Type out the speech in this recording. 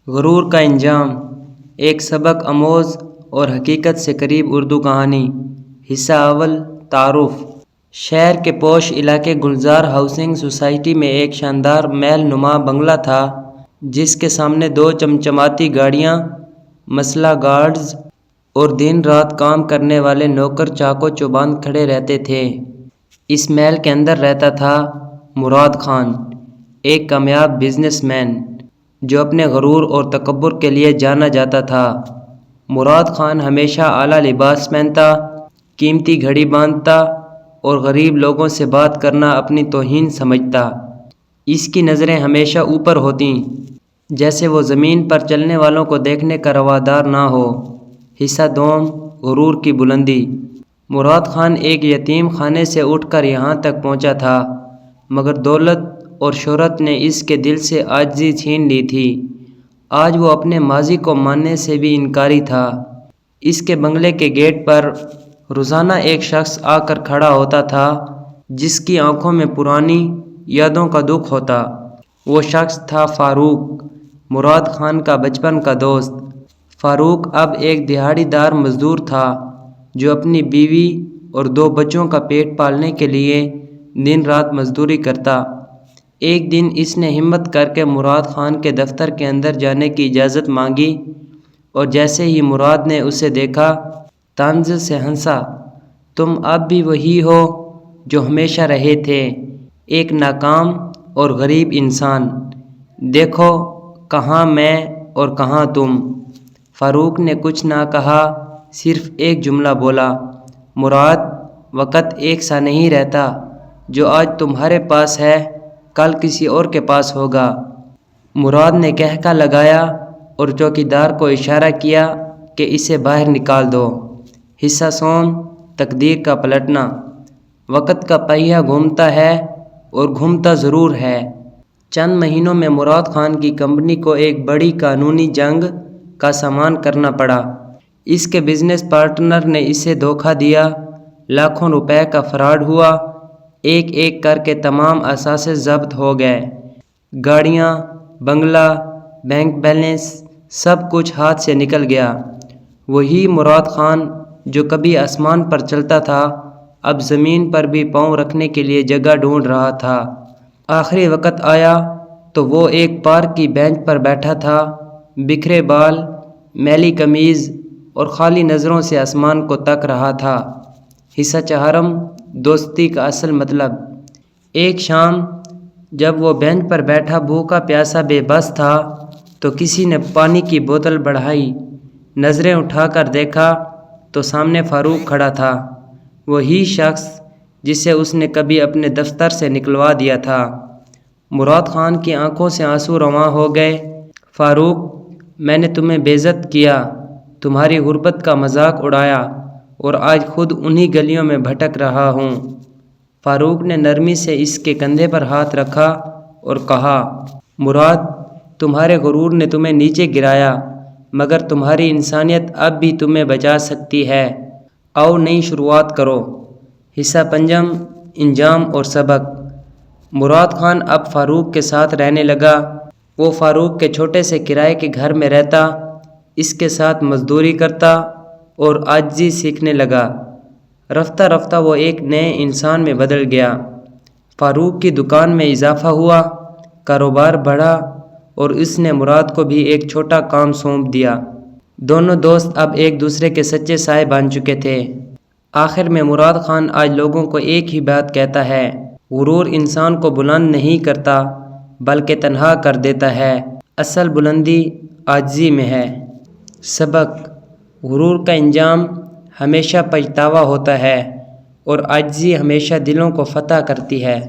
غرور کا انجام، ایک سبق آموز اور حقیقت سے قریب اردو کہانی۔ حصہ اول، تعارف۔ شہر کے پوش علاقے گلزار ہاؤسنگ سوسائٹی میں ایک شاندار محل نما بنگلہ تھا، جس کے سامنے دو چمچماتی گاڑیاں، مسلح گارڈز اور دن رات کام کرنے والے نوکر چاقو چوبند کھڑے رہتے تھے۔ اس محل کے اندر رہتا تھا مراد خان، ایک کامیاب بزنس مین جو اپنے غرور اور تکبر کے لیے جانا جاتا تھا۔ مراد خان ہمیشہ اعلیٰ لباس پہنتا، قیمتی گھڑی باندھتا اور غریب لوگوں سے بات کرنا اپنی توہین سمجھتا۔ اس کی نظریں ہمیشہ اوپر ہوتیں، جیسے وہ زمین پر چلنے والوں کو دیکھنے کا روادار نہ ہو۔ حصہ دوم، غرور کی بلندی۔ مراد خان ایک یتیم خانے سے اٹھ کر یہاں تک پہنچا تھا، مگر دولت اور شہرت نے اس کے دل سے عاجزی چھین لی تھی۔ آج وہ اپنے ماضی کو ماننے سے بھی انکاری تھا۔ اس کے بنگلے کے گیٹ پر روزانہ ایک شخص آ کر کھڑا ہوتا تھا، جس کی آنکھوں میں پرانی یادوں کا دکھ ہوتا۔ وہ شخص تھا فاروق، مراد خان کا بچپن کا دوست۔ فاروق اب ایک دہاڑی دار مزدور تھا، جو اپنی بیوی اور دو بچوں کا پیٹ پالنے کے لیے دن رات مزدوری کرتا۔ ایک دن اس نے ہمت کر کے مراد خان کے دفتر کے اندر جانے کی اجازت مانگی، اور جیسے ہی مراد نے اسے دیکھا، طنز سے ہنسا۔ تم اب بھی وہی ہو جو ہمیشہ رہے تھے، ایک ناکام اور غریب انسان۔ دیکھو کہاں میں اور کہاں تم۔ فاروق نے کچھ نہ کہا، صرف ایک جملہ بولا، مراد، وقت ایک سا نہیں رہتا۔ جو آج تمہارے پاس ہے، کل کسی اور کے پاس ہوگا۔ مراد نے قہقہ لگایا اور چوکیدار کو اشارہ کیا کہ اسے باہر نکال دو۔ حصہ سوم، تقدیر کا پلٹنا۔ وقت کا پہیہ گھومتا ہے اور گھومتا ضرور ہے۔ چند مہینوں میں مراد خان کی کمپنی کو ایک بڑی قانونی جنگ کا سامنا کرنا پڑا۔ اس کے بزنس پارٹنر نے اسے دھوکہ دیا، لاکھوں روپے کا فراڈ ہوا۔ ایک ایک کر کے تمام اثاثے ضبط ہو گئے، گاڑیاں، بنگلہ، بینک بیلنس، سب کچھ ہاتھ سے نکل گیا۔ وہی مراد خان جو کبھی آسمان پر چلتا تھا، اب زمین پر بھی پاؤں رکھنے کے لیے جگہ ڈھونڈ رہا تھا۔ آخری وقت آیا تو وہ ایک پارک کی بینچ پر بیٹھا تھا، بکھرے بال، میلی قمیض اور خالی نظروں سے آسمان کو تک رہا تھا۔ حصہ چہارم، دوستی کا اصل مطلب۔ ایک شام جب وہ بینچ پر بیٹھا بھوکا پیاسا بے بس تھا، تو کسی نے پانی کی بوتل بڑھائی۔ نظریں اٹھا کر دیکھا تو سامنے فاروق کھڑا تھا، وہی شخص جسے اس نے کبھی اپنے دفتر سے نکلوا دیا تھا۔ مراد خان کی آنکھوں سے آنسو رواں ہو گئے۔ فاروق، میں نے تمہیں بے عزت کیا، تمہاری غربت کا مذاق اڑایا، اور آج خود انہی گلیوں میں بھٹک رہا ہوں۔ فاروق نے نرمی سے اس کے کندھے پر ہاتھ رکھا اور کہا، مراد، تمہارے غرور نے تمہیں نیچے گرایا، مگر تمہاری انسانیت اب بھی تمہیں بچا سکتی ہے۔ آؤ نئی شروعات کرو۔ حصہ پنجم، انجام اور سبق۔ مراد خان اب فاروق کے ساتھ رہنے لگا۔ وہ فاروق کے چھوٹے سے کرائے کے گھر میں رہتا، اس کے ساتھ مزدوری کرتا اور عاجزی سیکھنے لگا۔ رفتہ رفتہ وہ ایک نئے انسان میں بدل گیا۔ فاروق کی دکان میں اضافہ ہوا، کاروبار بڑھا، اور اس نے مراد کو بھی ایک چھوٹا کام سونپ دیا۔ دونوں دوست اب ایک دوسرے کے سچے سائے بن چکے تھے۔ آخر میں مراد خان آج لوگوں کو ایک ہی بات کہتا ہے، غرور انسان کو بلند نہیں کرتا بلکہ تنہا کر دیتا ہے، اصل بلندی عاجزی میں ہے۔ سبق: غرور کا انجام ہمیشہ پچھتاوا ہوتا ہے، اور عاجزی ہمیشہ دلوں کو فتح کرتی ہے۔